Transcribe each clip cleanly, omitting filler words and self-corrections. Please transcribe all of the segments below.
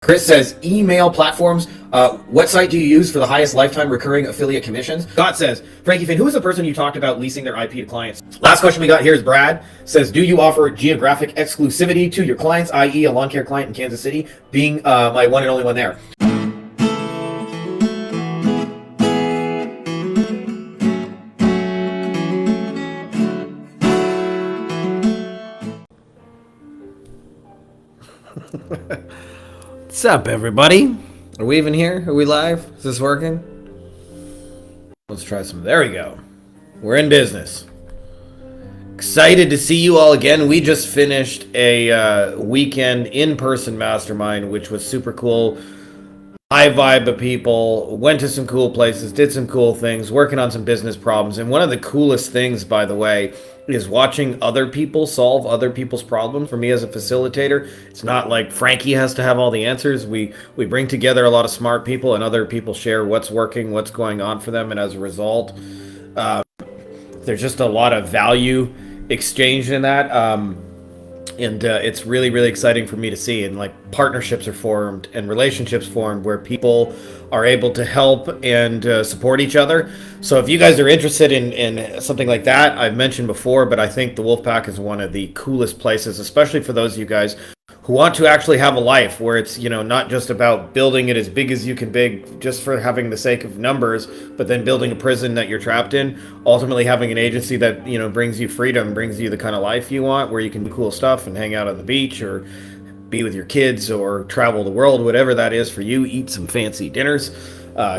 Chris says, email platforms. What site do you use for the highest lifetime recurring affiliate commissions? Scott says, Frankie Fihn, who is the person you talked about leasing their IP to clients? Last question we got here is Brad says, do you offer geographic exclusivity to your clients, i.e. a lawn care client in Kansas City, being my one and only one there? What's up, everybody? Are we even here? Are we live? Is this working? Let's try some. There we go. We're in business. Excited to see you all again. We just finished a weekend in-person mastermind, which was super cool. High vibe of people. Went to some cool places, did some cool things, working on some business problems. And one of the coolest things, by the way, is watching other people solve other people's problems. For me as a facilitator, it's not like Frankie has to have all the answers. We bring together a lot of smart people, and other people share what's working, what's going on for them, and as a result, there's just a lot of value exchanged in that. And it's really, really exciting for me to see. And like partnerships are formed and relationships formed where people are able to help and support each other. So if you guys are interested in something like that, I've mentioned before, but I think the Wolfpack is one of the coolest places, especially for those of you guys who want to actually have a life where it's, not just about building it as big as you can big just for having the sake of numbers, but then building a prison that you're trapped in, ultimately having an agency that, brings you freedom, brings you the kind of life you want, where you can do cool stuff and hang out on the beach or be with your kids or travel the world, whatever that is for you, eat some fancy dinners,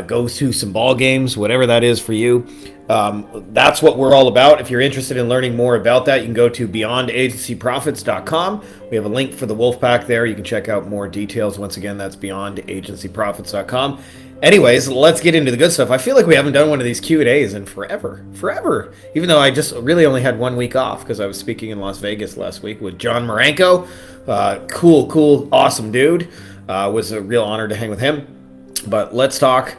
go to some ball games, whatever that is for you. That's what we're all about. If you're interested in learning more about that, you can go to beyondagencyprofits.com. We have a link for the Wolfpack there. You can check out more details. Once again, that's beyondagencyprofits.com. Anyways, let's get into the good stuff. I feel like we haven't done one of these Q&As in forever. Even though I just really only had 1 week off because I was speaking in Las Vegas last week with John Marenko. Cool, awesome dude. Was a real honor to hang with him. But let's talk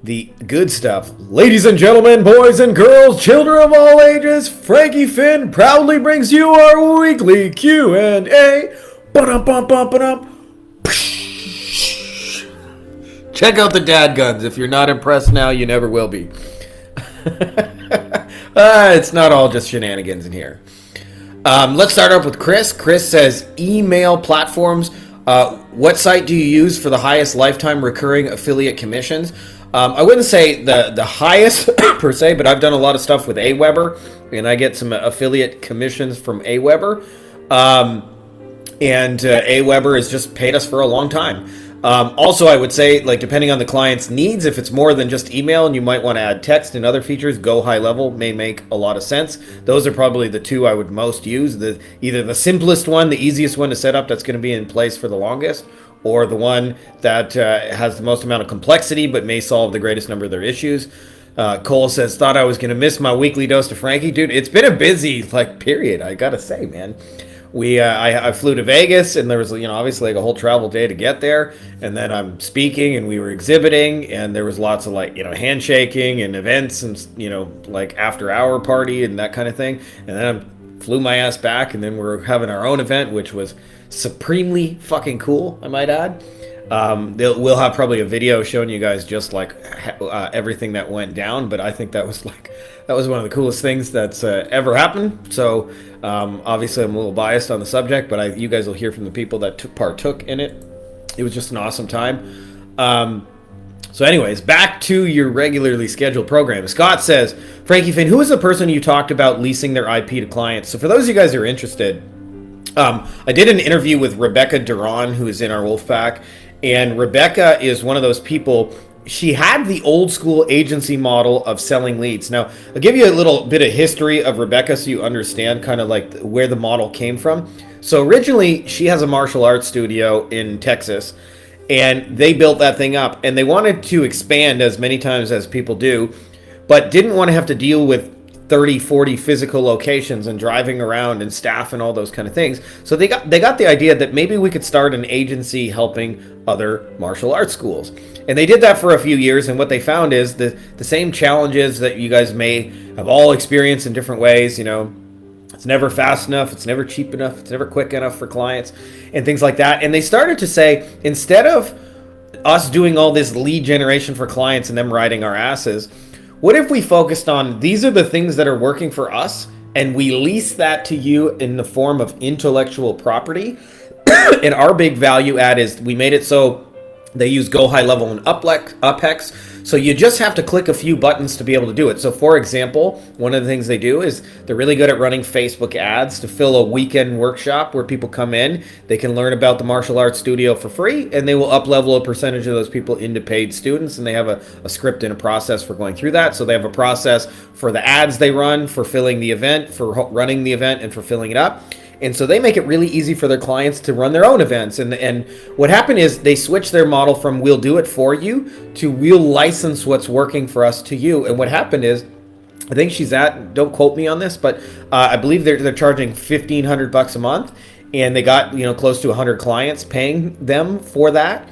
the good stuff. Ladies and gentlemen, boys and girls, children of all ages, Frankie Fihn proudly brings you our weekly Q&A. Check out the dad guns. If you're not impressed now, you never will be. It's not all just shenanigans in here. Let's start up with Chris. Chris says, email platforms. What site do you use for the highest lifetime recurring affiliate commissions? I wouldn't say the highest per se, but I've done a lot of stuff with Aweber, and I get some affiliate commissions from Aweber. And Aweber has just paid us for a long time. Also, I would say, depending on the client's needs, if it's more than just email and you might want to add text and other features, Go High Level may make a lot of sense. Those are probably the two I would most use. Either the simplest one, the easiest one to set up that's going to be in place for the longest, or the one that has the most amount of complexity but may solve the greatest number of their issues. Cole says, thought I was going to miss my weekly dose of Frankie. Dude, it's been a busy period, I gotta say, man. I flew to Vegas, and there was, obviously a whole travel day to get there, and then I'm speaking, and we were exhibiting, and there was lots of handshaking and events, and after hour party and that kind of thing, and then I flew my ass back, and then we're having our own event, which was supremely fucking cool, I might add. We'll have probably a video showing you guys just everything that went down, but I think that was one of the coolest things that's ever happened. So obviously I'm a little biased on the subject, but you guys will hear from the people that partook in it. It was just an awesome time. So anyways, back to your regularly scheduled program. Scott says, Frankie Fihn, who is the person you talked about leasing their IP to clients? So for those of you guys who are interested, I did an interview with Rebecca Duran, who is in our Wolfpack, and Rebecca is one of those people. She had the old school agency model of selling leads. Now, I'll give you a little bit of history of Rebecca so you understand kind of where the model came from. So originally, she has a martial arts studio in Texas, and they built that thing up, and they wanted to expand as many times as people do, but didn't want to have to deal with 30, 40 physical locations and driving around and staff and all those kind of things. So they got the idea that maybe we could start an agency helping other martial arts schools. And they did that for a few years, and what they found is the same challenges that you guys may have all experienced in different ways, It's never fast enough. It's never cheap enough. It's never quick enough for clients and things like that. And they started to say, instead of us doing all this lead generation for clients and them riding our asses, what if we focused on these are the things that are working for us and we lease that to you in the form of intellectual property? And our big value add is we made it so they use Go High Level and UpHex. So you just have to click a few buttons to be able to do it. So for example, one of the things they do is they're really good at running Facebook ads to fill a weekend workshop where people come in, they can learn about the martial arts studio for free, and they will up-level a percentage of those people into paid students, and they have a script and a process for going through that. So they have a process for the ads they run, for filling the event, for running the event, and for filling it up. And so they make it really easy for their clients to run their own events. And what happened is they switched their model from we'll do it for you to we'll license what's working for us to you. And what happened is, I think she's at, don't quote me on this, but I believe they're charging $1,500 a month, and they got close to 100 clients paying them for that.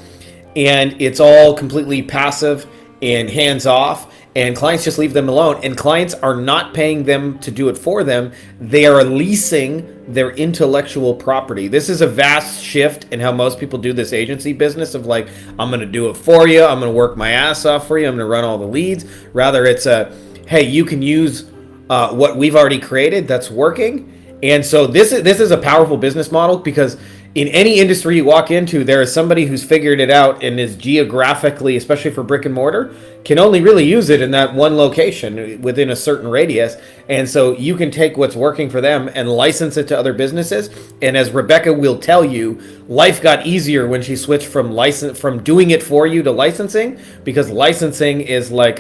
And it's all completely passive and hands off. And clients just leave them alone. And clients are not paying them to do it for them. They are leasing their intellectual property. This is a vast shift in how most people do this agency business of like, I'm going to do it for you. I'm going to work my ass off for you. I'm going to run all the leads. Rather, it's hey, you can use what we've already created that's working. And so this is a powerful business model, because in any industry you walk into, there is somebody who's figured it out and is geographically, especially for brick and mortar, can only really use it in that one location within a certain radius. And so you can take what's working for them and license it to other businesses. And as Rebecca will tell you, life got easier when she switched from doing it for you to licensing, because licensing is like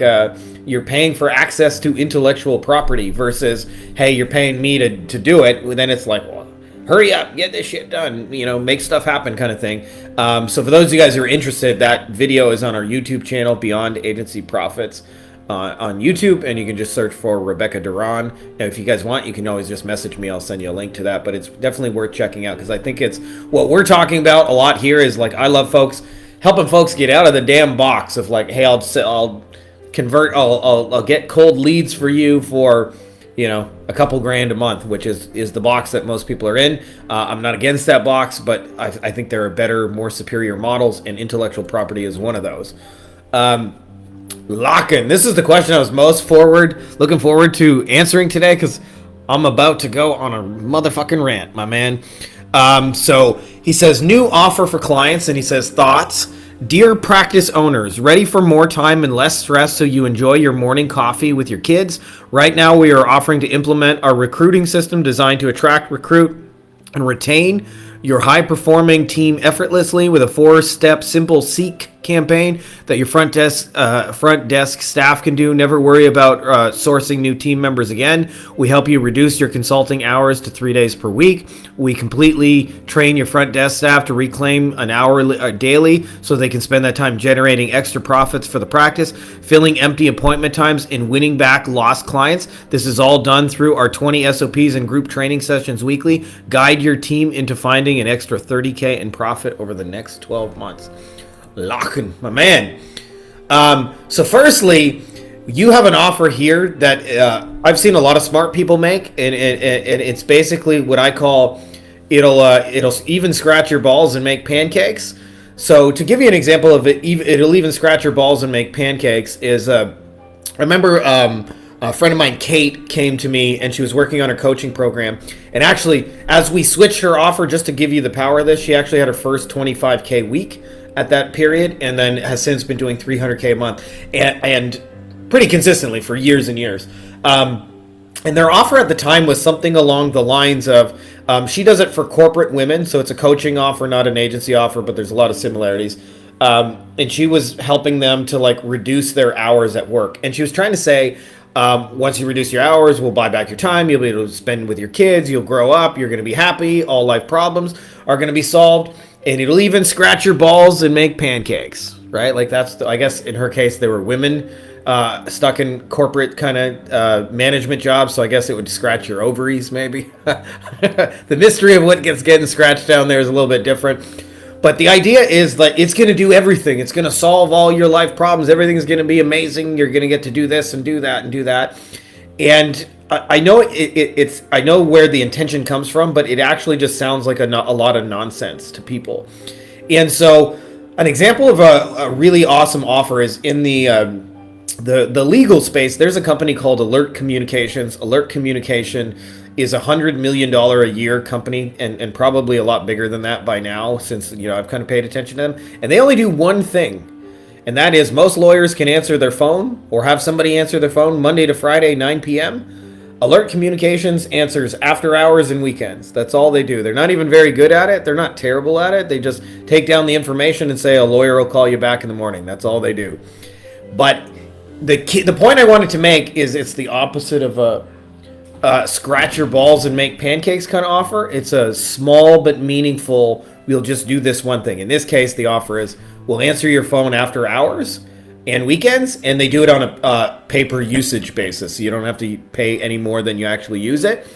you're paying for access to intellectual property versus, hey, you're paying me to do it. Then it's like, well, hurry up, get this shit done, make stuff happen kind of thing. So for those of you guys who are interested, that video is on our YouTube channel, Beyond Agency Profits, on YouTube, and you can just search for Rebecca Duran. Now, if you guys want, you can always just message me. I'll send you a link to that, but it's definitely worth checking out, because I think it's what we're talking about a lot here is like, I love helping folks get out of the damn box of like, hey, I'll get cold leads for you for a couple grand a month, which is the box that most people are in. I'm not against that box, but I think there are better, more superior models, and intellectual property is one of those. Lock-in. This is the question I was most looking forward to answering today, because I'm about to go on a motherfucking rant, my man. So he says, new offer for clients, and he says, thoughts. Dear practice owners, ready for more time and less stress so you enjoy your morning coffee with your kids? Right now we are offering to implement our recruiting system designed to attract, recruit, and retain your high-performing team effortlessly with a 4-step simple Seek campaign that your front desk staff can do. Never worry about sourcing new team members again. We help you reduce your consulting hours to 3 days per week. We completely train your front desk staff to reclaim an hour daily so they can spend that time generating extra profits for the practice, filling empty appointment times, and winning back lost clients. This is all done through our 20 SOPs and group training sessions weekly. Guide your team into finding an extra $30K in profit over the next 12 months. Lock-in, my man. So firstly, you have an offer here that I've seen a lot of smart people make, and it's basically what I call it'll even scratch your balls and make pancakes. So to give you an example of it, it'll even scratch your balls and make pancakes is I remember a friend of mine, Kate, came to me and she was working on her coaching program. And actually, as we switched her offer, just to give you the power of this, she actually had her first 25K week at that period, and then has since been doing 300K a month, and pretty consistently for years and years. And their offer at the time was something along the lines of, she does it for corporate women, so it's a coaching offer, not an agency offer, but there's a lot of similarities. And she was helping them to like reduce their hours at work. And she was trying to say, once you reduce your hours, we'll buy back your time. You'll be able to spend with your kids. You'll grow up. You're going to be happy. All life problems are going to be solved. And it'll even scratch your balls and make pancakes, right? Like I guess in her case, there were women stuck in corporate kind of management jobs. So I guess it would scratch your ovaries, maybe. The mystery of what gets getting scratched down there is a little bit different. But the idea is that it's going to do everything. It's going to solve all your life problems. Everything's going to be amazing. You're going to get to do this and do that and do that. And I know it's I know where the intention comes from, but it actually just sounds like a lot of nonsense to people. And so, an example of a really awesome offer is in the legal space. There's a company called Alert Communications. Alert Communication is $100 million a year company, and probably a lot bigger than that by now, since I've kind of paid attention to them. And they only do one thing, and that is most lawyers can answer their phone or have somebody answer their phone Monday to Friday, 9 p.m. Alert Communications answers after hours and weekends. That's all they do. They're not even very good at it. They're not terrible at it. They just take down the information and say a lawyer will call you back in the morning. That's all they do. But the point I wanted to make is it's the opposite of a scratch your balls and make pancakes kind of offer. It's a small but meaningful, we'll just do this one thing. In this case, the offer is we'll answer your phone after hours and weekends, and they do it on a pay-per usage basis, so you don't have to pay any more than you actually use it.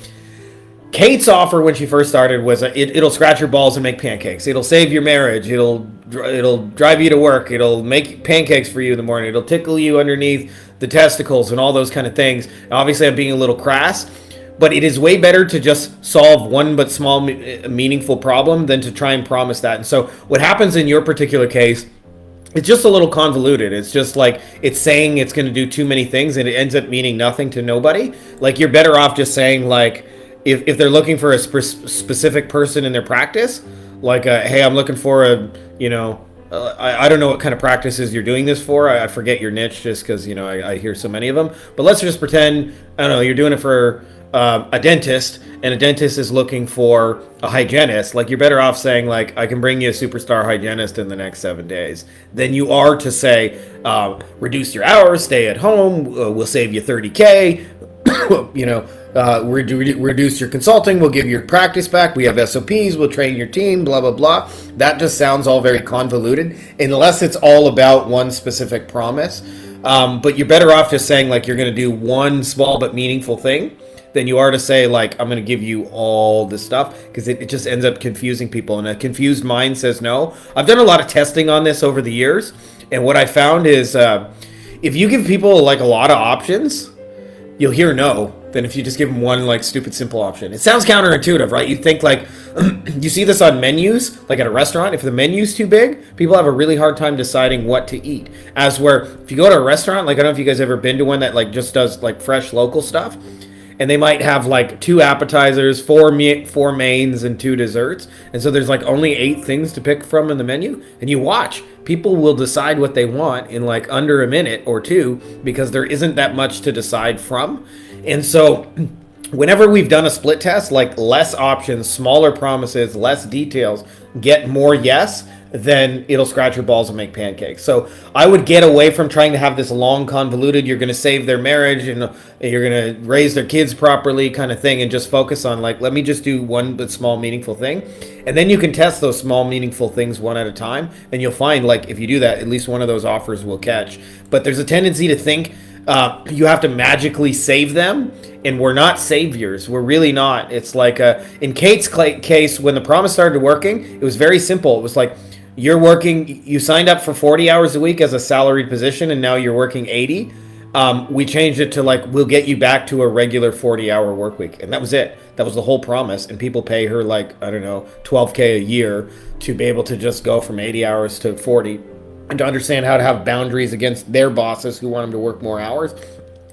Kate's offer when she first started was it'll scratch your balls and make pancakes. It'll save your marriage. It'll drive you to work. It'll make pancakes for you in the morning. It'll tickle you underneath the testicles and all those kind of things. And obviously, I'm being a little crass, but it is way better to just solve one but small meaningful problem than to try and promise that. And so what happens in your particular case, it's just a little convoluted. It's just like it's saying it's going to do too many things and it ends up meaning nothing to nobody. Like you're better off just saying like, if they're looking for a specific person in their practice, like, hey, I'm looking for I don't know what kind of practices you're doing this for. I forget your niche just because, I hear so many of them. But let's just pretend, I don't know, you're doing it for a dentist, and a dentist is looking for a hygienist. Like, you're better off saying, like, I can bring you a superstar hygienist in the next 7 days than you are to say, reduce your hours, stay at home, we'll save you $30K, reduce your consulting, we'll give your practice back, we have SOPs, we'll train your team, blah, blah, blah. That just sounds all very convoluted, unless it's all about one specific promise. But you're better off just saying, like, you're going to do one small but meaningful thing than you are to say, like, I'm going to give you all this stuff, because it just ends up confusing people, and a confused mind says no. I've done a lot of testing on this over the years, and what I found is if you give people, like, a lot of options, you'll hear no than if you just give them one, like, stupid simple option. It sounds counterintuitive, right? You think, like, you see this on menus, like at a restaurant. If the menu's too big, people have a really hard time deciding what to eat. As where, if you go to a restaurant, like, I don't know if you guys ever been to one that, like, just does, like, fresh local stuff, and they might have, like, 2 appetizers, 4 mains, and 2 desserts, and so there's, like, only 8 things to pick from in the menu, and you watch. People will decide what they want in, like, under a minute or 2, because there isn't that much to decide from. And so whenever we've done a split test, like, less options, smaller promises, less details, get more yes, then it'll scratch your balls and make pancakes. So I would get away from trying to have this long, convoluted, you're going to save their marriage and you're going to raise their kids properly kind of thing, and just focus on, like, let me just do one but small, meaningful thing. And then you can test those small, meaningful things one at a time, and you'll find, like, if you do that, at least one of those offers will catch. But there's a tendency to think you have to magically save them, and we're not saviors. We're really not. It's like in Kate's case, when the promise started working, it was very simple. It was like, you signed up for 40 hours a week as a salaried position, and now you're working 80. We changed it to, like, we'll get you back to a regular 40-hour work week. And that was it. That was the whole promise. And people pay her, like, I don't know, $12K a year to be able to just go from 80 hours to 40, and to understand how to have boundaries against their bosses who want them to work more hours,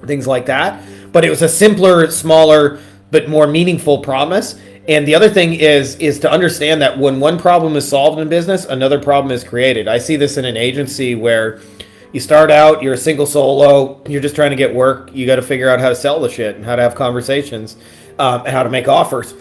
things like that. But it was a simpler, smaller, but more meaningful promise. And the other thing is to understand that when one problem is solved in business, another problem is created. I see this in an agency where you start out, you're a single solo, you're just trying to get work. You got to figure out how to sell the shit and how to have conversations and how to make offers.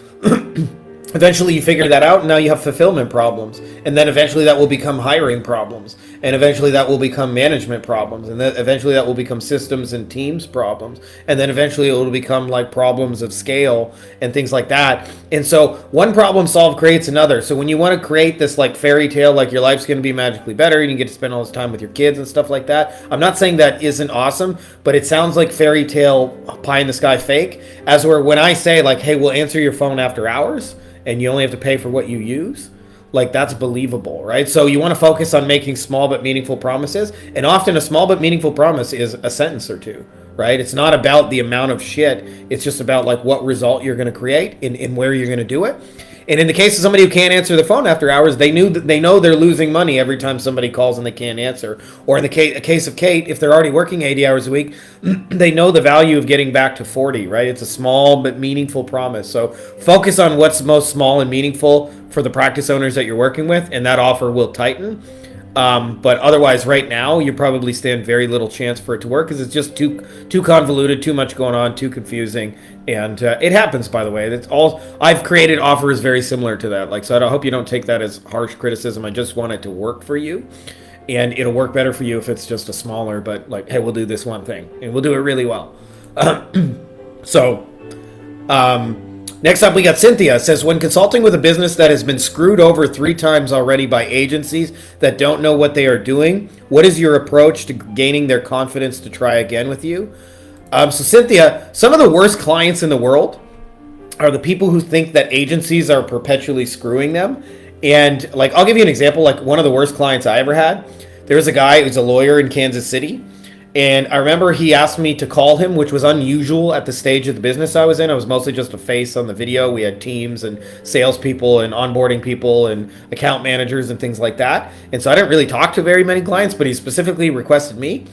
Eventually you figure that out, and now you have fulfillment problems. And then eventually that will become hiring problems. And eventually that will become management problems. And then eventually that will become systems and teams problems. And then eventually it will become, like, problems of scale and things like that. And so one problem solved creates another. So when you want to create this, like, fairy tale, like, your life's going to be magically better, and you get to spend all this time with your kids and stuff like that. I'm not saying that isn't awesome, but it sounds like fairy tale pie in the sky fake. As where when I say, like, hey, we'll answer your phone after hours, and you only have to pay for what you use, like, that's believable, right? So you want to focus on making small but meaningful promises, and often a small but meaningful promise is a sentence or two, right? It's not about the amount of shit. It's just about like what result you're going to create and where you're going to do it. And in the case of somebody who can't answer the phone after hours, they know they're losing money every time somebody calls and they can't answer. Or in the case of Kate, if they're already working 80 hours a week, they know the value of getting back to 40, right? It's a small but meaningful promise. So focus on what's most small and meaningful for the practice owners that you're working with, and that offer will tighten. But otherwise, right now, you probably stand very little chance for it to work because it's just too convoluted, too much going on, too confusing, and it happens. By the way, that's all. I've created offers very similar to that. Like, so I hope you don't take that as harsh criticism. I just want it to work for you, and it'll work better for you if it's just a smaller. But like, hey, we'll do this one thing, and we'll do it really well. Next up, we got Cynthia. It says, when consulting with a business that has been screwed over 3 times already by agencies that don't know what they are doing, what is your approach to gaining their confidence to try again with you? So Cynthia, some of the worst clients in the world are the people who think that agencies are perpetually screwing them. And like, I'll give you an example. Like, one of the worst clients I ever had, there was a guy who's a lawyer in Kansas City. And I remember he asked me to call him, which was unusual at the stage of the business I was in. I was mostly just a face on the video. We had teams and salespeople and onboarding people and account managers and things like that. And so I didn't really talk to very many clients, but he specifically requested me.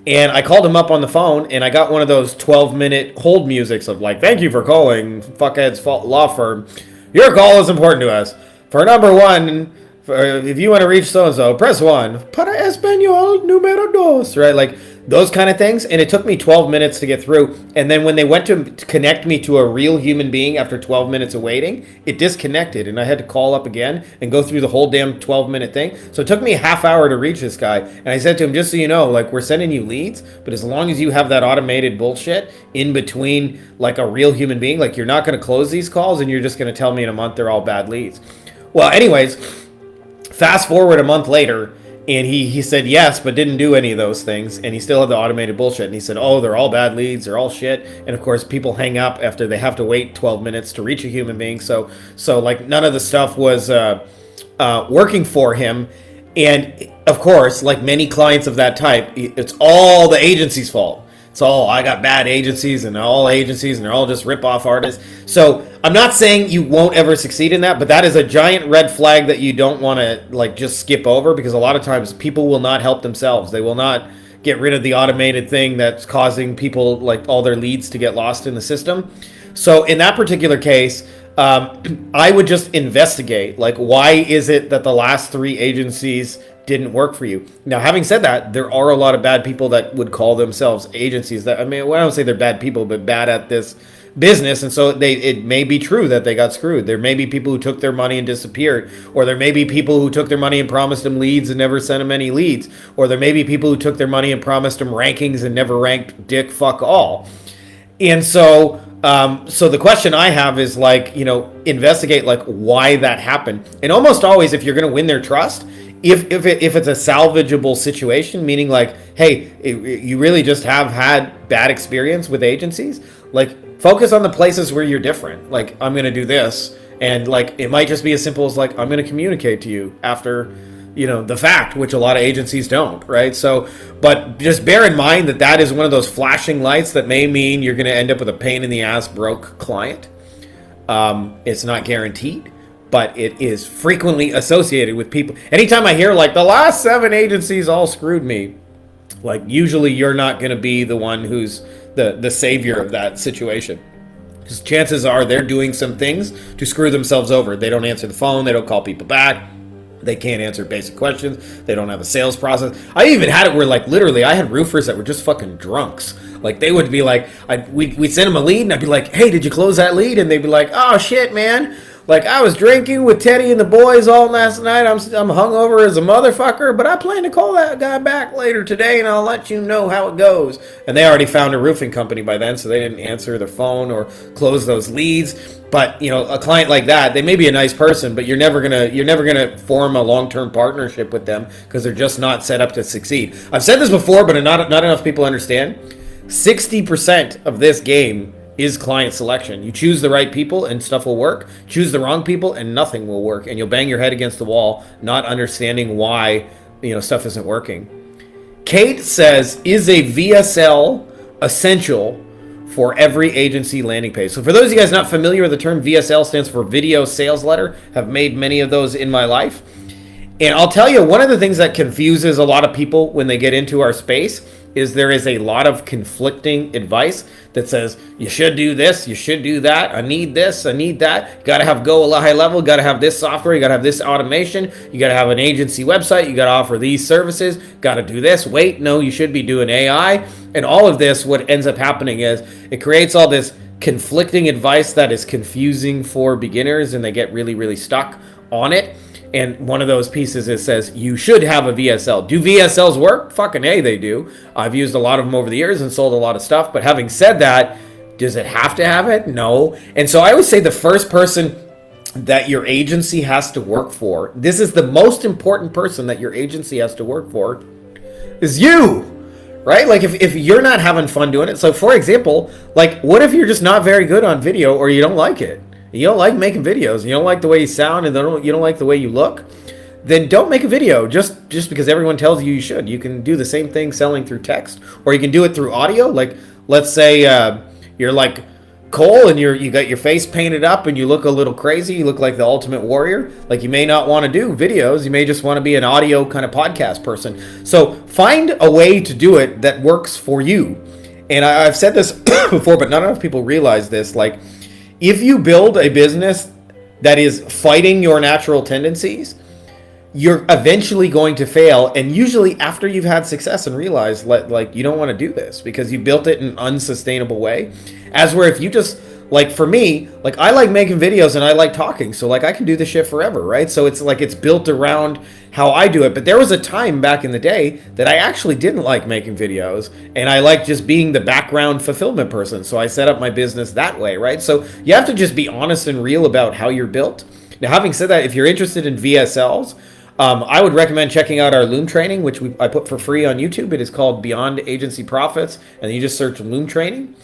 And I called him up on the phone, and I got one of those 12-minute hold musics of like, thank you for calling Fuckhead's Law Firm. Your call is important to us. For number 1, if you want to reach so-and-so, press 1. Para español, número 2. Right? Like, those kind of things. And it took me 12 minutes to get through. And then when they went to connect me to a real human being after 12 minutes of waiting, it disconnected. And I had to call up again and go through the whole damn 12-minute thing. So it took me a half hour to reach this guy. And I said to him, just so you know, like, we're sending you leads, but as long as you have that automated bullshit in between, like, a real human being, like, you're not going to close these calls and you're just going to tell me in a month they're all bad leads. Well, anyways, fast forward a month later, and he said yes, but didn't do any of those things. And he still had the automated bullshit. And he said, oh, they're all bad leads. They're all shit. And of course, people hang up after they have to wait 12 minutes to reach a human being. So like, none of the stuff was working for him. And of course, like many clients of that type, it's all the agency's fault. It's all, I got bad agencies and they're all just rip-off artists. So I'm not saying you won't ever succeed in that, but that is a giant red flag that you don't want to like just skip over, because a lot of times people will not help themselves. They will not get rid of the automated thing that's causing people, like, all their leads to get lost in the system. So in that particular case, I would just investigate, like, why is it that the last 3 agencies didn't work for you? Now, having said that, there are a lot of bad people that would call themselves agencies. That, I mean, well, I don't say they're bad people, but bad at this business, and so it may be true that they got screwed. There may be people who took their money and disappeared, or there may be people who took their money and promised them leads and never sent them any leads, or there may be people who took their money and promised them rankings and never ranked dick fuck all. And so so the question I have is, like, you know, investigate, like, why that happened. And almost always, if you're going to win their trust, if it's a salvageable situation, meaning like, hey, you really just have had bad experience with agencies, like, focus on the places where you're different. Like, I'm going to do this, and like, it might just be as simple as like, I'm going to communicate to you after, you know, the fact, which a lot of agencies don't, right? So, but just bear in mind that that is one of those flashing lights that may mean you're going to end up with a pain in the ass broke client. It's not guaranteed, but it is frequently associated with people. Anytime I hear like the last 7 agencies all screwed me, like, usually you're not going to be the one who's the savior of that situation. Because chances are they're doing some things to screw themselves over. They don't answer the phone. They don't call people back. They can't answer basic questions. They don't have a sales process. I even had it where, like, literally I had roofers that were just fucking drunks. Like, they would be like, we'd send them a lead, and I'd be like, hey, did you close that lead? And they'd be like, oh, shit, man. Like, I was drinking with Teddy and the boys all last night. I'm hungover as a motherfucker, but I plan to call that guy back later today, and I'll let you know how it goes. And they already found a roofing company by then, so they didn't answer their phone or close those leads. But, you know, a client like that, they may be a nice person, but you're never gonna form a long-term partnership with them because they're just not set up to succeed. I've said this before, but not enough people understand. 60% of this game is client selection. You choose the right people and stuff will work. Choose the wrong people and nothing will work, and you'll bang your head against the wall, not understanding why, you know, stuff isn't working. Kate says, is a VSL essential for every agency landing page. So for those of you guys not familiar with the term, VSL stands for Video Sales Letter. Have made many of those in my life. And I'll tell you, one of the things that confuses a lot of people when they get into our space is there is a lot of conflicting advice that says, you should do this, you should do that, I need this, I need that, you gotta have go a high level, you gotta have this software, you gotta have this automation, you gotta have an agency website, you gotta offer these services, gotta do this, wait, no, you should be doing AI. And all of this, what ends up happening is it creates all this conflicting advice that is confusing for beginners, and they get really, really stuck on it. And one of those pieces it says you should have a VSL. Do VSLs work? Fucking A, they do. I've used a lot of them over the years and sold a lot of stuff. But having said that, does it have to have it? No. And so I would say the first person that your agency has to work for, this is the most important person that your agency has to work for, is you. Right? Like if you're not having fun doing it. So for example, like what if you're just not very good on video or you don't like it? You don't like making videos, you don't like the way you sound, and you don't like the way you look, then don't make a video just because everyone tells you you should. You can do the same thing selling through text, or you can do it through audio. Like, let's say you're like Cole and you got your face painted up and you look a little crazy, you look like the ultimate warrior. Like, you may not want to do videos, you may just want to be an audio kind of podcast person. So find a way to do it that works for you. And I've said this before, but not enough people realize this. Like, if you build a business that is fighting your natural tendencies, you're eventually going to fail. And usually after you've had success and realize like you don't want to do this because you built it in an unsustainable way. As where if you just, like for me, like I like making videos and I like talking. So like I can do this shit forever, right? So it's like it's built around how I do it. But there was a time back in the day that I actually didn't like making videos, and I liked just being the background fulfillment person. So I set up my business that way, right? So you have to just be honest and real about how you're built. Now, having said that, if you're interested in VSLs, I would recommend checking out our Loom training, which I put for free on YouTube. It is called Beyond Agency Profits, and you just search Loom training.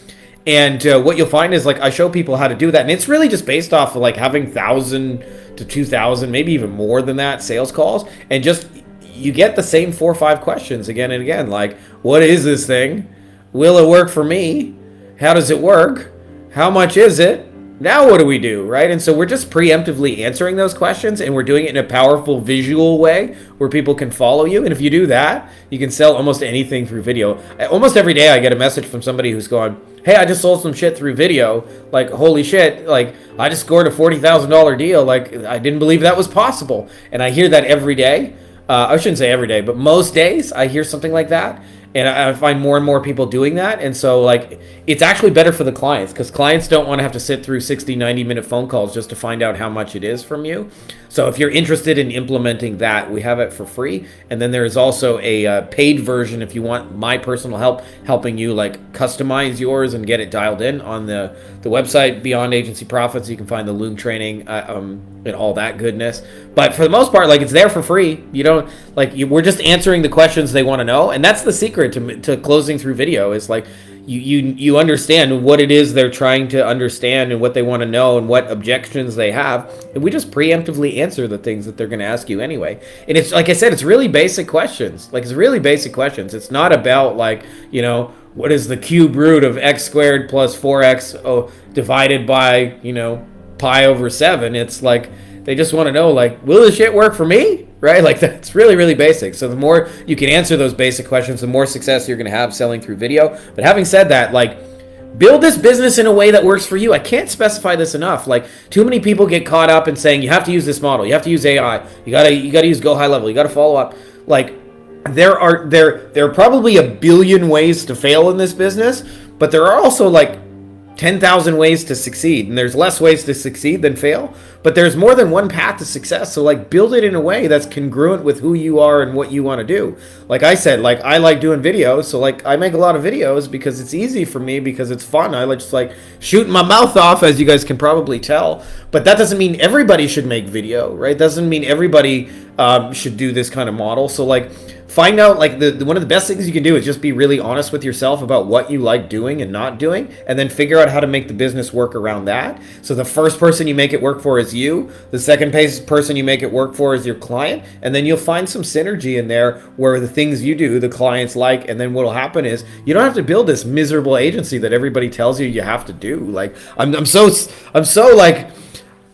And what you'll find is like I show people how to do that, and it's really just based off of like having 1,000 to 2,000, maybe even more than that, sales calls, and just you get the same 4 or 5 questions again and again, like, what is this thing? Will it work for me? How does it work? How much is it? Now what do we do, right? And so we're just preemptively answering those questions, and we're doing it in a powerful visual way where people can follow you. And if you do that, you can sell almost anything through video. Almost every day I get a message from somebody who's going, hey, I just sold some shit through video. Like, holy shit, like, I just scored a $40,000 deal. Like, I didn't believe that was possible. And I hear that every day. I shouldn't say every day, but most days I hear something like that. And I find more and more people doing that. And so, like, it's actually better for the clients because clients don't want to have to sit through 60, 90-minute phone calls just to find out how much it is from you. So if you're interested in implementing that, we have it for free. And then there is also a paid version if you want my personal help, helping you, like, customize yours and get it dialed in on the website, Beyond Agency Profits. You can find the Loom training and all that goodness. But for the most part, like, it's there for free. You don't, like, we're just answering the questions they want to know. And that's the secret to closing through video is like you understand what it is they're trying to understand and what they want to know and what objections they have, and we just preemptively answer the things that they're going to ask you anyway. And it's like I said, it's really basic questions. Like, it's really basic questions. It's not about like, you know, what is the cube root of x squared plus 4x divided by, you know, pi over 7. It's like they just want to know, like, will this shit work for me? Right? Like, that's really, really basic. So the more you can answer those basic questions, the more success you're going to have selling through video. But having said that, like, build this business in a way that works for you. I can't specify this enough. Like, too many people get caught up in saying you have to use this model, you have to use AI, you gotta use go high level, you gotta follow up. Like, there are probably a billion ways to fail in this business, but there are also like 10,000 ways to succeed, and there's less ways to succeed than fail, but there's more than one path to success. So like, build it in a way that's congruent with who you are and what you want to do. Like I said, like, I like doing videos, so like I make a lot of videos because it's easy for me, because it's fun. I like just like shooting my mouth off, as you guys can probably tell. But that doesn't mean everybody should make video, right? Doesn't mean everybody should do this kind of model. So like, find out, like, one of the best things you can do is just be really honest with yourself about what you like doing and not doing, and then figure out how to make the business work around that. So the first person you make it work for is you. The second person you make it work for is your client, and then you'll find some synergy in there where the things you do, the clients like, and then what'll happen is you don't have to build this miserable agency that everybody tells you have to do. Like, I'm so like,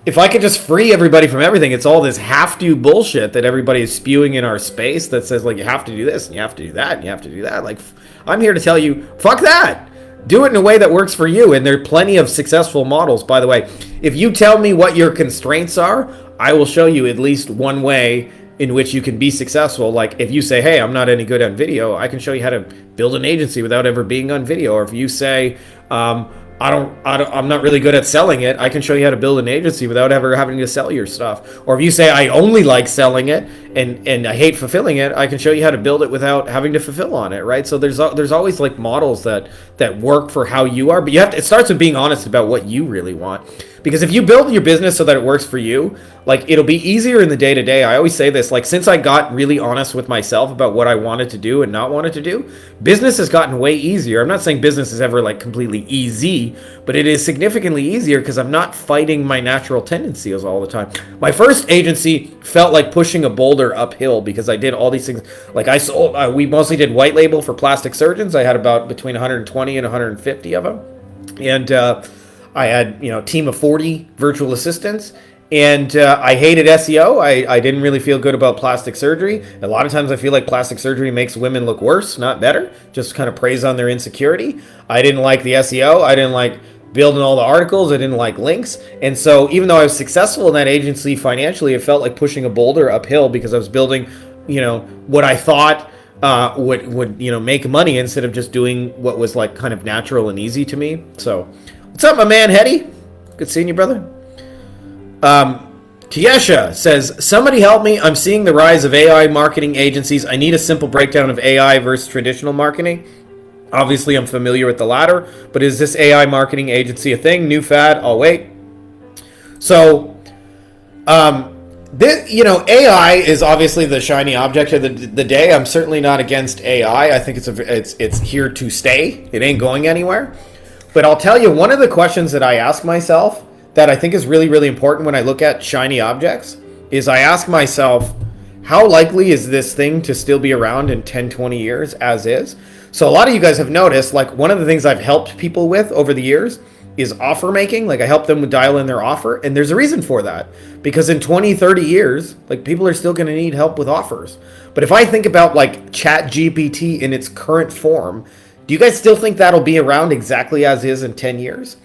if I could just free everybody from everything, it's all this have to bullshit that everybody is spewing in our space that says, like, you have to do this and you have to do that and you have to do that. Like, I'm here to tell you, fuck that. Do it in a way that works for you. And there are plenty of successful models, by the way. If you tell me what your constraints are, I will show you at least one way in which you can be successful. Like, if you say, hey, I'm not any good on video, I can show you how to build an agency without ever being on video. Or if you say, I'm not really good at selling it, I can show you how to build an agency without ever having to sell your stuff. Or if you say I only like selling it and I hate fulfilling it, I can show you how to build it without having to fulfill on it, right? So there's always like models that work for how you are, but it starts with being honest about what you really want. Because if you build your business so that it works for you, like, it'll be easier in the day-to-day. I always say this, like, since I got really honest with myself about what I wanted to do and not wanted to do, business has gotten way easier. I'm not saying business is ever, like, completely easy, but it is significantly easier because I'm not fighting my natural tendencies all the time. My first agency felt like pushing a boulder uphill because I did all these things. Like, we mostly did white label for plastic surgeons. I had about between 120 and 150 of them. And I had, a team of 40 virtual assistants, and I hated SEO. I didn't really feel good about plastic surgery. A lot of times I feel like plastic surgery makes women look worse, not better, just kind of preys on their insecurity. I didn't like the SEO. I didn't like building all the articles. I didn't like links. And so even though I was successful in that agency financially, it felt like pushing a boulder uphill because I was building, what I thought would make money instead of just doing what was like kind of natural and easy to me. So what's up, my man, Hetty? Good seeing you, brother. Kiesha says, somebody help me. I'm seeing the rise of AI marketing agencies. I need a simple breakdown of AI versus traditional marketing. Obviously, I'm familiar with the latter, but is this AI marketing agency a thing? New fad? I'll wait. So, AI is obviously the shiny object of the day. I'm certainly not against AI. I think it's here to stay. It ain't going anywhere. But I'll tell you, one of the questions that I ask myself that I think is really, really important when I look at shiny objects is I ask myself, how likely is this thing to still be around in 10, 20 years as is? So a lot of you guys have noticed, like, one of the things I've helped people with over the years is offer making. Like, I help them dial in their offer, and there's a reason for that. Because in 20, 30 years, like, people are still going to need help with offers. But if I think about, like, ChatGPT in its current form, do you guys still think that'll be around exactly as is in 10 years?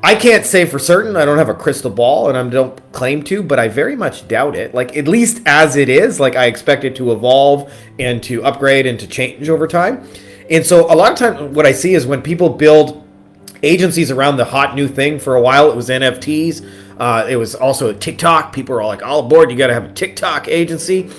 I can't say for certain. I don't have a crystal ball, and I don't claim to, but I very much doubt it. Like, at least as it is, like, I expect it to evolve and to upgrade and to change over time. And so a lot of times what I see is when people build agencies around the hot new thing. For a while, it was NFTs. It was also TikTok. People were all like, all aboard, you got to have a TikTok agency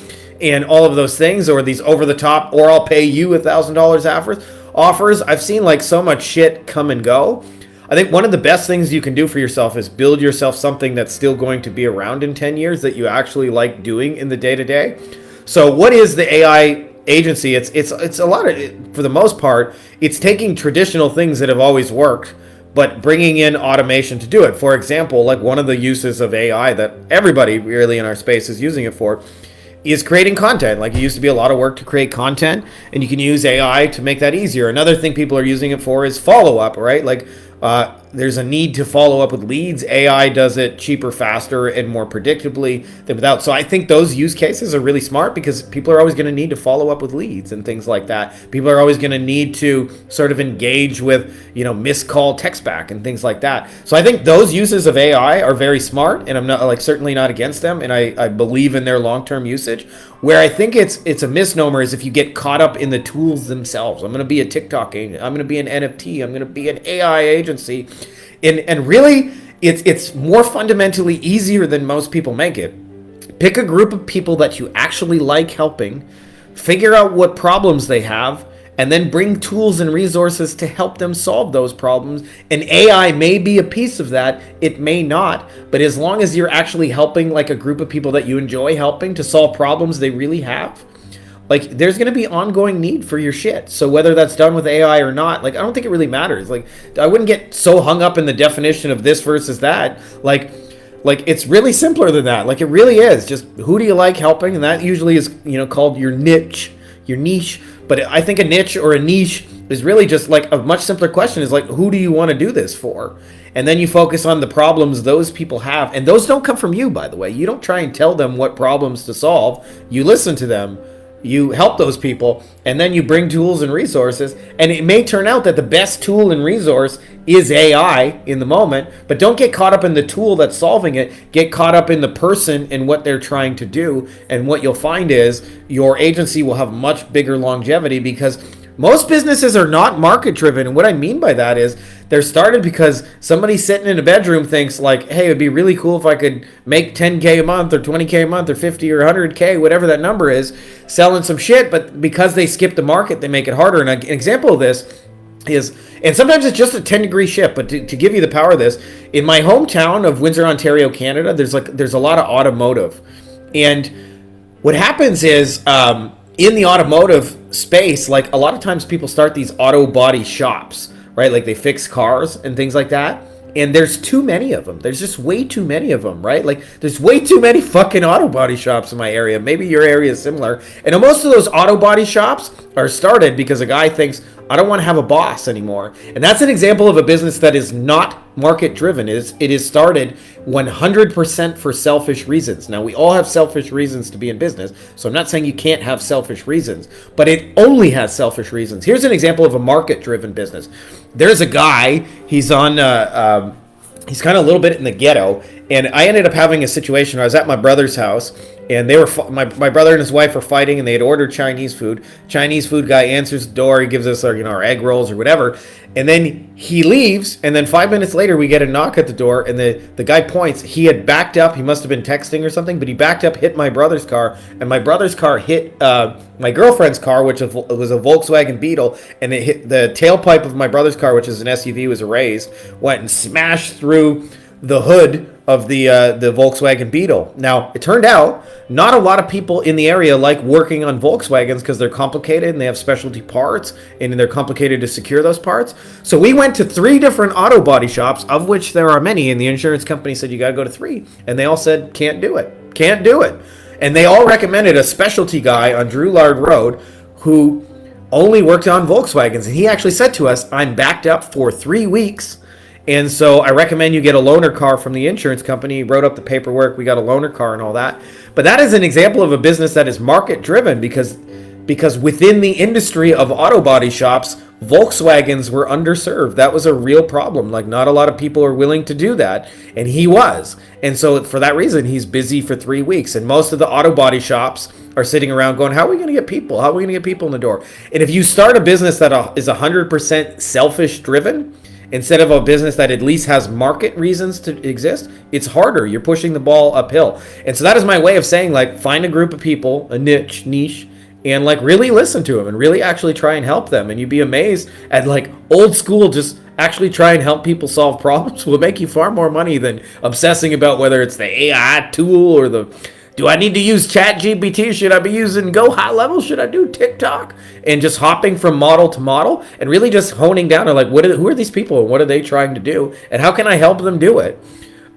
and all of those things, or these over-the-top, or I'll pay you $1,000 offers. I've seen, like, so much shit come and go. I think one of the best things you can do for yourself is build yourself something that's still going to be around in 10 years that you actually like doing in the day-to-day. So what is the AI agency? It's a lot of, for the most part, it's taking traditional things that have always worked, but bringing in automation to do it. For example, like, one of the uses of AI that everybody really in our space is using it for is creating content. Like, it used to be a lot of work to create content, and you can use AI to make that easier. Another thing people are using it for is follow-up, right? Like, there's a need to follow up with leads. AI does it cheaper, faster, and more predictably than without. So I think those use cases are really smart because people are always going to need to follow up with leads and things like that. People are always going to need to sort of engage with, missed call text back and things like that. So I think those uses of AI are very smart, and I'm not, like, certainly not against them, and I believe in their long-term usage. Where I think it's a misnomer is if you get caught up in the tools themselves. I'm going to be a TikTok agent. I'm going to be an NFT. I'm going to be an AI agency. And really, it's more fundamentally easier than most people make it. Pick a group of people that you actually like helping, figure out what problems they have, and then bring tools and resources to help them solve those problems. And AI may be a piece of that. It may not. But as long as you're actually helping, like, a group of people that you enjoy helping to solve problems they really have, Like, there's going to be ongoing need for your shit. So whether that's done with AI or not, like, I don't think it really matters. Like, I wouldn't get so hung up in the definition of this versus that. Like it's really simpler than that. Like, it really is. Just who do you like helping? And that usually is, called your niche. But I think a niche or a niche is really just like a much simpler question is like, who do you want to do this for? And then you focus on the problems those people have. And those don't come from you, by the way. You don't try and tell them what problems to solve. You listen to them. You help those people, and then you bring tools and resources, and it may turn out that the best tool and resource is AI in the moment, but don't get caught up in the tool that's solving it. Get caught up in the person and what they're trying to do, and what you'll find is your agency will have much bigger longevity because most businesses are not market driven. And what I mean by that is they're started because somebody sitting in a bedroom thinks like, hey, it'd be really cool if I could make 10K a month or 20K a month or 50 or 100K, whatever that number is, selling some shit. But because they skip the market, they make it harder. And an example of this is, and sometimes it's just a 10-degree shift, but to give you the power of this, in my hometown of Windsor, Ontario, Canada, there's a lot of automotive. And what happens is, in the automotive space, like a lot of times people start these auto body shops, right? Like they fix cars and things like that. And there's too many of them. There's just way too many of them, right? Like there's way too many fucking auto body shops in my area. Maybe your area is similar. And most of those auto body shops are started because a guy thinks, I don't want to have a boss anymore. And that's an example of a business that is not market driven. It is started 100% for selfish reasons. Now, we all have selfish reasons to be in business. So I'm not saying you can't have selfish reasons, but it only has selfish reasons. Here's an example of a market driven business. There's a guy, he's on, he's kind of a little bit in the ghetto. And I ended up having a situation where I was at my brother's house, and they were my brother and his wife were fighting, and they had ordered Chinese food. Chinese food guy answers the door. He gives us our egg rolls or whatever, and then he leaves. And then 5 minutes later, we get a knock at the door, and the guy points. He had backed up. He must have been texting or something, but he backed up, hit my brother's car, and my brother's car hit my girlfriend's car, which was a Volkswagen Beetle, and it hit the tailpipe of my brother's car, which is an SUV, was erased, went and smashed through the hood of the Volkswagen Beetle. Now, it turned out not a lot of people in the area like working on Volkswagens because they're complicated and they have specialty parts and they're complicated to secure those parts. So we went to 3 different auto body shops, of which there are many, and the insurance company said you got to go to 3, and they all said can't do it. And they all recommended a specialty guy on Drew Lard Road who only worked on Volkswagens, and he actually said to us, I'm backed up for 3 weeks. And so I recommend you get a loaner car from the insurance company. He wrote up the paperwork. We got a loaner car and all that. But that is an example of a business that is market driven because within the industry of auto body shops, Volkswagens were underserved. That was a real problem. Like not a lot of people are willing to do that. And he was. And so for that reason, he's busy for 3 weeks. And most of the auto body shops are sitting around going, how are we going to get people? How are we going to get people in the door? And if you start a business that is 100% selfish driven, instead of a business that at least has market reasons to exist, it's harder. You're pushing the ball uphill. And so that is my way of saying, like, find a group of people, a niche, and like really listen to them and really actually try and help them. And you'd be amazed at like old school, just actually try and help people solve problems will make you far more money than obsessing about whether it's the AI tool or do I need to use ChatGPT? Should I be using Go High Level? Should I do TikTok? And just hopping from model to model and really just honing down on like, who are these people and what are they trying to do? And how can I help them do it?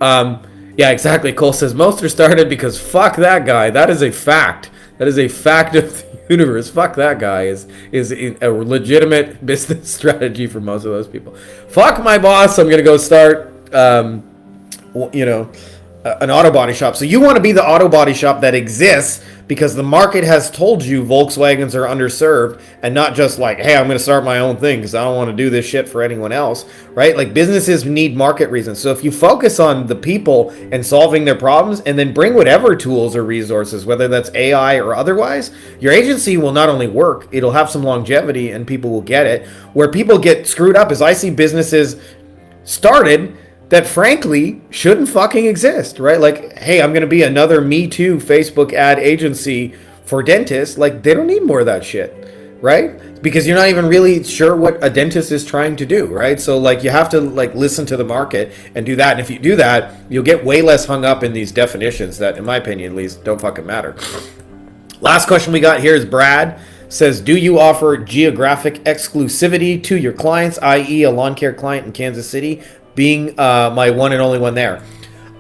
Yeah, exactly. Cole says, most are started because fuck that guy. That is a fact. That is a fact of the universe. Fuck that guy is a legitimate business strategy for most of those people. Fuck my boss. I'm going to go start, an auto body shop. So you want to be the auto body shop that exists because the market has told you Volkswagens are underserved, and not just like, hey, I'm going to start my own thing because I don't want to do this shit for anyone else, right? Like businesses need market reasons. So if you focus on the people and solving their problems and then bring whatever tools or resources, whether that's AI or otherwise, your agency will not only work, it'll have some longevity and people will get it. Where people get screwed up is I see businesses started that frankly shouldn't fucking exist, right? Like, hey, I'm going to be another Me Too Facebook ad agency for dentists. Like, they don't need more of that shit, right? Because you're not even really sure what a dentist is trying to do, right? So, like, you have to, like, listen to the market and do that. And if you do that, you'll get way less hung up in these definitions that, in my opinion at least, don't fucking matter. Last question we got here is Brad says, do you offer geographic exclusivity to your clients, i.e. a lawn care client in Kansas City, being my one and only one there?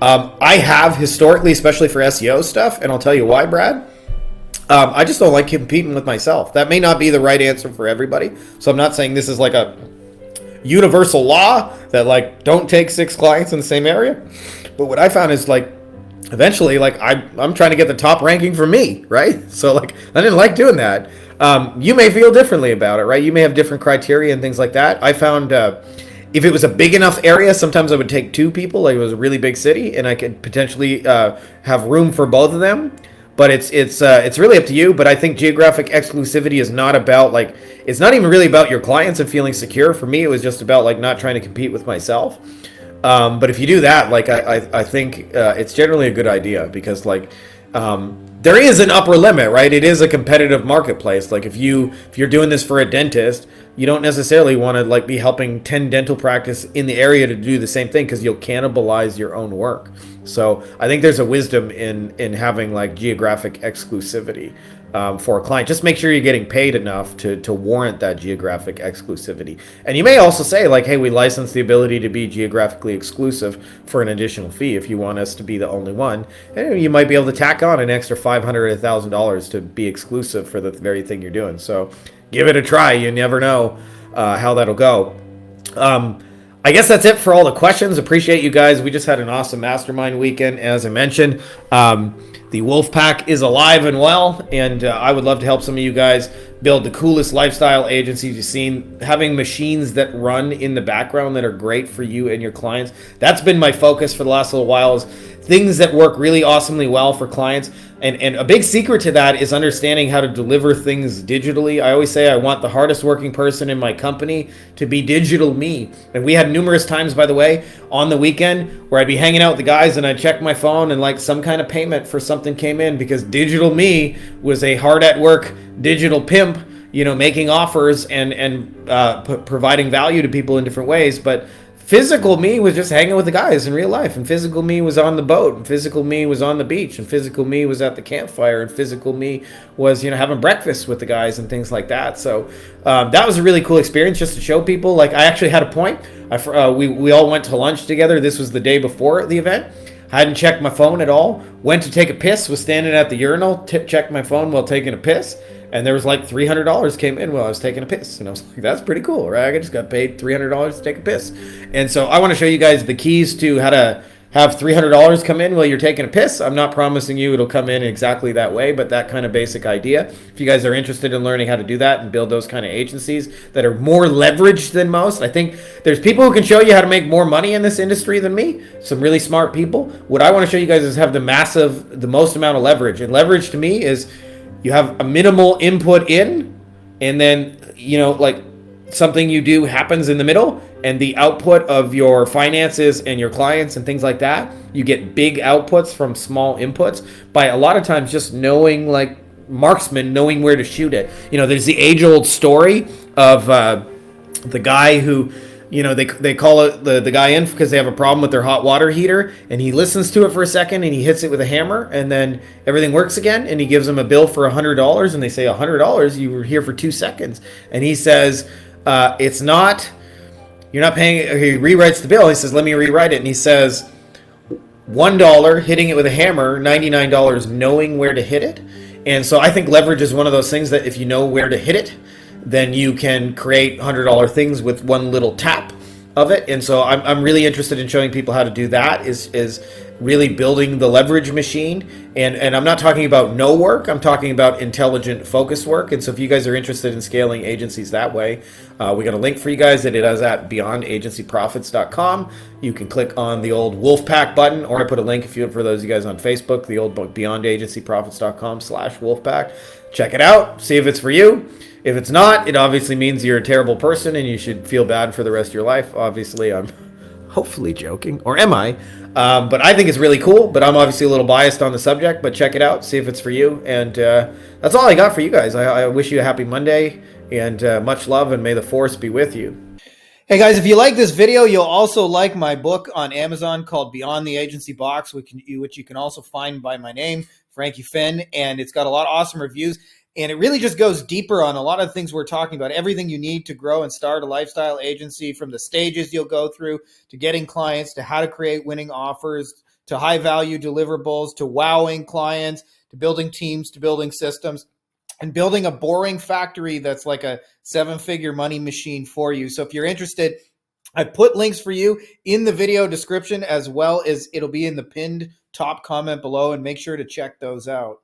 I have historically, especially for SEO stuff, and I'll tell you why, Brad. I just don't like competing with myself. That may not be the right answer for everybody. So I'm not saying this is like a universal law that like don't take 6 clients in the same area. But what I found is like eventually like I'm trying to get the top ranking for me, right? So like I didn't like doing that. You may feel differently about it, right? You may have different criteria and things like that. I found if it was a big enough area, sometimes I would take 2 people, like it was a really big city, and I could potentially have room for both of them. But it's really up to you. But I think geographic exclusivity is not about like, it's not even really about your clients and feeling secure. For me, it was just about like not trying to compete with myself. But if you do that, like I think it's generally a good idea, because like there is an upper limit, right? It is a competitive marketplace. Like if you're doing this for a dentist, you don't necessarily want to like be helping 10 dental practice in the area to do the same thing, because you'll cannibalize your own work. So I think there's a wisdom in having like geographic exclusivity for a client. Just make sure you're getting paid enough to warrant that geographic exclusivity. And you may also say like, hey, we license the ability to be geographically exclusive for an additional fee if you want us to be the only one. And you might be able to tack on an extra $500 or $1,000 to be exclusive for the very thing you're doing. So give it a try. You never know how that'll go. I guess that's it for all the questions. Appreciate you guys. We just had an awesome mastermind weekend, as I mentioned. The Wolfpack is alive and well, and I would love to help some of you guys build the coolest lifestyle agencies you've seen. Having machines that run in the background that are great for you and your clients. That's been my focus for the last little while, is things that work really awesomely well for clients. And a big secret to that is understanding how to deliver things digitally. I always say I want the hardest working person in my company to be digital me. And we had numerous times, by the way, on the weekend where I'd be hanging out with the guys and I'd check my phone and like some kind of payment for something came in, because digital me was a hard at work digital pimp, you know, making offers and providing value to people in different ways. But physical me was just hanging with the guys in real life, and physical me was on the boat, and physical me was on the beach, and physical me was at the campfire, and physical me was, you know, having breakfast with the guys and things like that. So that was a really cool experience, just to show people. Like I actually had a point. We all went to lunch together. This was the day before the event. I hadn't checked my phone at all. Went to take a piss. Was standing at the urinal. Checked my phone while taking a piss. And there was like $300 came in while I was taking a piss. And I was like, that's pretty cool, right? I just got paid $300 to take a piss. And so I want to show you guys the keys to how to have $300 come in while you're taking a piss. I'm not promising you it'll come in exactly that way, but that kind of basic idea. If you guys are interested in learning how to do that and build those kind of agencies that are more leveraged than most, I think there's people who can show you how to make more money in this industry than me. Some really smart people. What I want to show you guys is have the most amount of leverage. And leverage to me is you have a minimal input in, and then, you know, like something you do happens in the middle, and the output of your finances and your clients and things like that, you get big outputs from small inputs by a lot of times just knowing, like marksman, knowing where to shoot it. You know, there's the age-old story of the guy who, you know, they call it the guy in because they have a problem with their hot water heater, and he listens to it for a second and he hits it with a hammer, and then everything works again, and he gives them a bill for $100, and they say, $100? You were here for 2 seconds. And he says, it's not, you're not paying. He rewrites the bill. He says, let me rewrite it. And he says, $1 hitting it with a hammer, $99 knowing where to hit it. And so I think leverage is one of those things that if you know where to hit it, then you can create $100 things with one little tap of it. And so I'm really interested in showing people how to do that, is really building the leverage machine. And I'm not talking about no work. I'm talking about intelligent focus work. And so if you guys are interested in scaling agencies that way, we got a link for you guys that it is at beyondagencyprofits.com. You can click on the old Wolfpack button, or I put a link for those of you guys on Facebook, the old beyondagencyprofits.com/Wolfpack. Check it out. See if it's for you. If it's not, it obviously means you're a terrible person and you should feel bad for the rest of your life. Obviously, I'm hopefully joking, or am I? But I think it's really cool, but I'm obviously a little biased on the subject, but check it out, see if it's for you. And that's all I got for you guys. I wish you a happy Monday, and much love, and may the force be with you. Hey guys, if you like this video, you'll also like my book on Amazon called Beyond the Agency Box, which you can also find by my name, Frankie Fihn, and it's got a lot of awesome reviews. And it really just goes deeper on a lot of the things we're talking about, everything you need to grow and start a lifestyle agency, from the stages you'll go through to getting clients, to how to create winning offers, to high value deliverables, to wowing clients, to building teams, to building systems, and building a boring factory that's like a 7-figure money machine for you. So if you're interested, I put links for you in the video description, as well as it'll be in the pinned top comment below, and make sure to check those out.